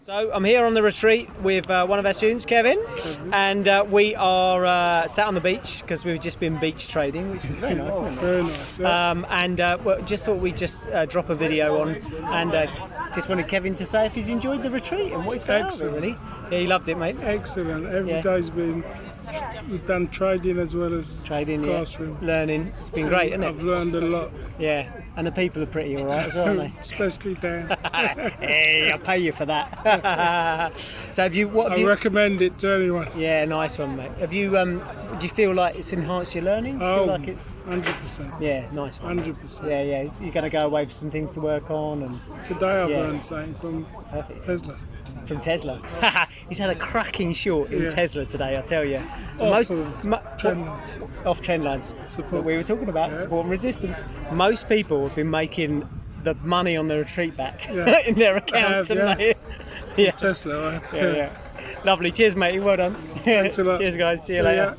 So I'm here on the retreat with one of our students, Kevin, and we are sat on the beach because we've just been beach trading, which is very nice, isn't it? Very nice. Yeah. Well, just thought we'd just drop a video on, and just wanted Kevin to say if he's enjoyed the retreat and what he's got out of it, really. Yeah, he loved it, mate. Excellent. Every day's been. We've done trading as well as classroom. Learning. It's been great, isn't it? I've learned a lot. Yeah, and the people are pretty all right as well, aren't they? Especially Dan. Hey, I'll pay you for that. So have you? What have I you? recommend it to anyone. Yeah, nice one, mate. Have you? Do you feel like it's enhanced your learning? Do you feel like it's 100%. Yeah, nice one. 100%. Yeah, yeah. You're going to go away with some things to work on, and Today I've learned something from Tesla. From Tesla. He's had a cracking short in Tesla today, I tell you. Off trend lines. Support. That we were talking about, support and resistance. Most people have been making the money on the retreat back in their accounts. Tesla. Yeah. Lovely. Cheers, mate. Well done. Thanks a lot. Cheers, guys. See you later.